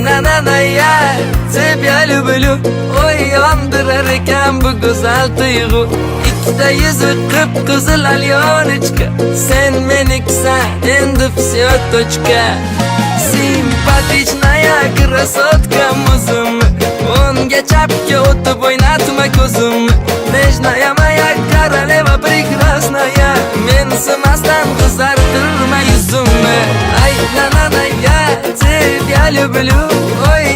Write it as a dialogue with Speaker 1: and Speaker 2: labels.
Speaker 1: na ya, тебя люблю. Oy yondirar ekan bu go'zal tuyg'u. Ikkita yuzi qip-qizil alyonechka, sen meniksan, endi всё точка. Simpatichная красотка muzimni, o'ngga chapga o'tib o'ynatma ko'zimni. Nежная моя королева прекрасная, mensimasdan qizartirma yuzimni. Ay na ya, тебя люблю. Oy